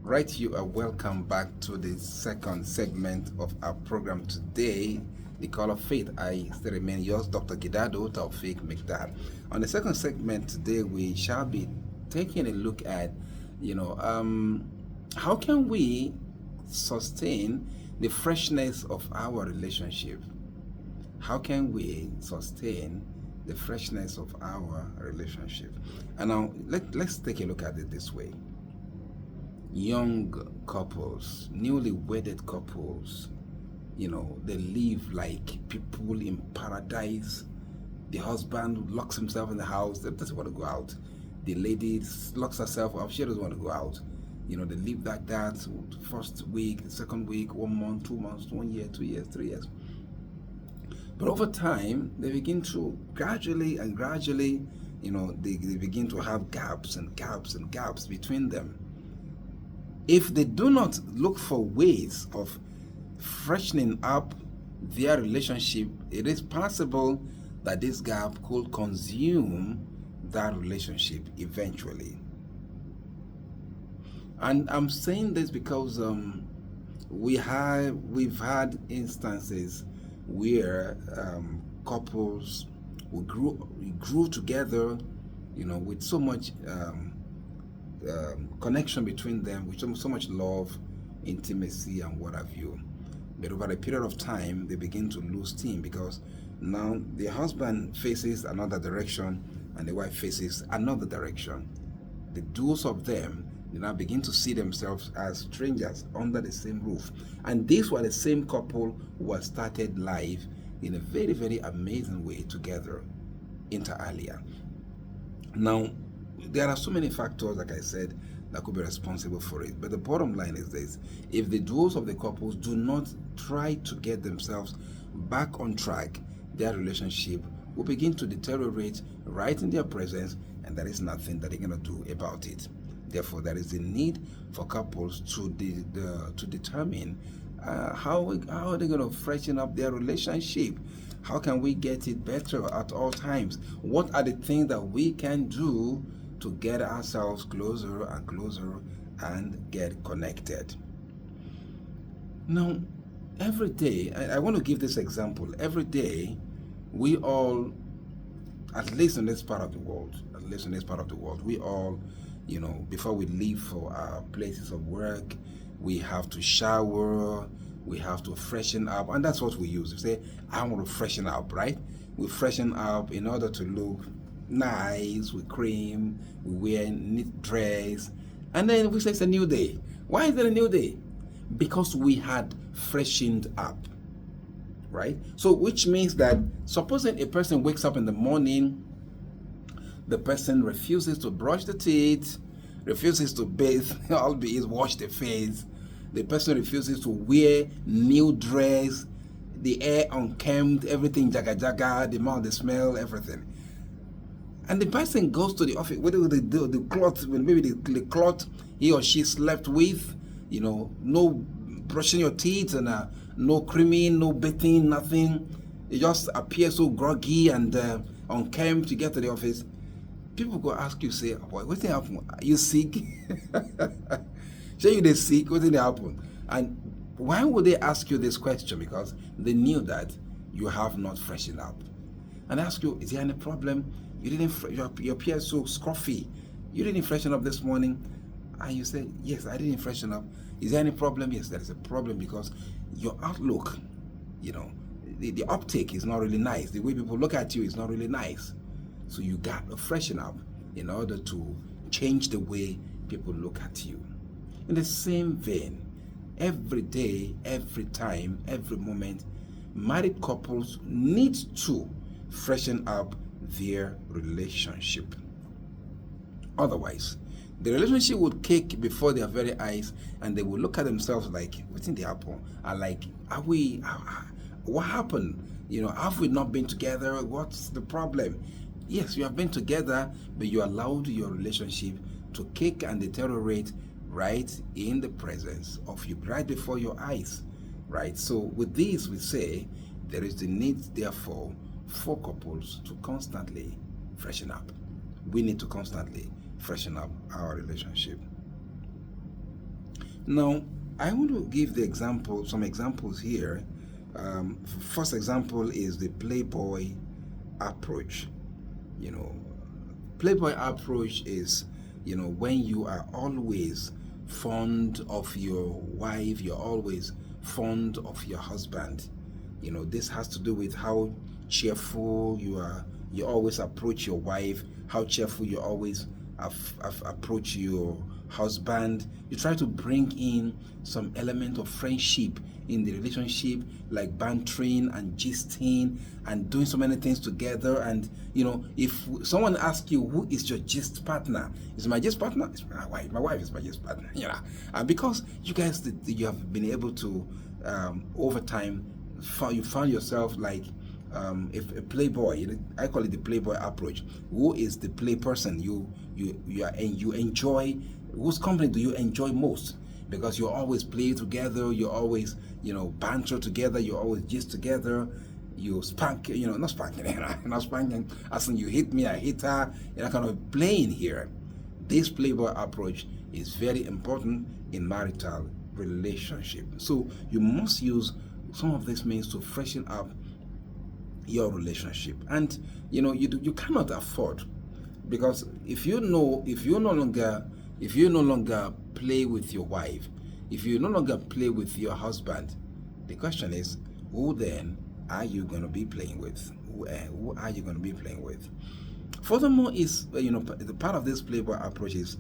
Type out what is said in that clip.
Right, you are welcome back to the second segment of our program today, The Call of Faith. I still remain yours, Dr. Gidado Taufik Mikdad. On the second segment today, we shall be taking a look at, you know, how can we sustain the freshness of our relationship? How can we sustain the freshness of our relationship? And now let's take a look at it this way. Young couples, newly wedded couples, they live like people in paradise. The husband locks himself in the house, they doesn't want to go out. The lady locks herself up, she doesn't want to go out. They live like that. First week, second week, 1 month, 2 months, 1 year, 2 years, 3 years. But over time, they begin to gradually and gradually, they begin to have gaps and gaps and gaps between them. If they do not look for ways of freshening up their relationship, it is possible that this gap could consume that relationship eventually. And I'm saying this because we've had instances where couples we grew together, with so much connection between them, with so much love, intimacy, and what have you. But over a period of time, they begin to lose steam because now the husband faces another direction and the wife faces another direction. The duos of them, they now begin to see themselves as strangers under the same roof. And these were the same couple who had started life in a very, very amazing way together, inter alia. Now, there are so many factors, like I said, that could be responsible for it. But the bottom line is this: if the duos of the couples do not try to get themselves back on track, their relationship will begin to deteriorate right in their presence, and there is nothing that they're going to do about it. Therefore, there is a need for couples to determine how are they going to freshen up their relationship. How can we get it better at all times? What are the things that we can do to get ourselves closer and closer and get connected? Now, every day, I want to give this example. Every day, we all, at least in this part of the world, we all, before we leave for our places of work, we have to shower, we have to freshen up, and that's what we use. We say, I want to freshen up, right? We freshen up in order to look nice, we cream, we wear neat dress, and then we say it's a new day. Why is it a new day? Because we had freshened up, right? So which means that supposing a person wakes up in the morning, the person refuses to brush the teeth, refuses to bathe, albeit wash the face, the person refuses to wear new dress, the hair unkempt, everything jaga jaga, the mouth, the smell, everything. And the person goes to the office with the cloth, maybe the cloth he or she slept with, no brushing your teeth and no creaming, no bathing, nothing. You just appear so groggy and unkempt to get to the office. People go ask you, say, what's happened? Are you sick? Say you they sick, what's happen? And why would they ask you this question? Because they knew that you have not freshened up. And they ask you, is there any problem? You didn't, your appear so scruffy. You didn't freshen up this morning. And you say, yes, I didn't freshen up. Is there any problem? Yes, there is a problem because your outlook, the uptake is not really nice. The way people look at you is not really nice. So you got to freshen up in order to change the way people look at you. In the same vein, every day, every time, every moment, married couples need to freshen up their relationship. Otherwise, the relationship would kick before their very eyes, and they will look at themselves like, what's in the apple? And like, what happened? Have we not been together? What's the problem? Yes, you have been together, but you allowed your relationship to kick and deteriorate right in the presence of you, right before your eyes, right? So with this, we say there is the need, therefore, for couples to constantly freshen up. We need to constantly freshen up our relationship. Now, I want to give some examples here. First example is the playboy approach. You know, playboy approach is, when you are always fond of your wife, you're always fond of your husband. This has to do with how cheerful you are. You always approach your wife, how cheerful you always approach your husband. You try to bring in some element of friendship in the relationship, like bantering and gisting and doing so many things together. And if someone asks you, who is your gist partner? Is my gist partner? It's my wife. My wife is my gist partner. And because you guys, you have been able to, over time, you found yourself like, if a playboy, I call it the playboy approach. Who is the play person you enjoy? Whose company do you enjoy most? Because you always play together, you always banter together, you always gist together, you spank, not spanking, not spanking, as in you hit me, I hit her, kind of playing here. This playboy approach is very important in marital relationship. So you must use some of these means to freshen up your relationship. And you cannot afford, because if you no longer play with your wife, if you no longer play with your husband, the question is, who then are you going to be playing with? Who are you going to be playing with? Furthermore, is the part of this playboy approach is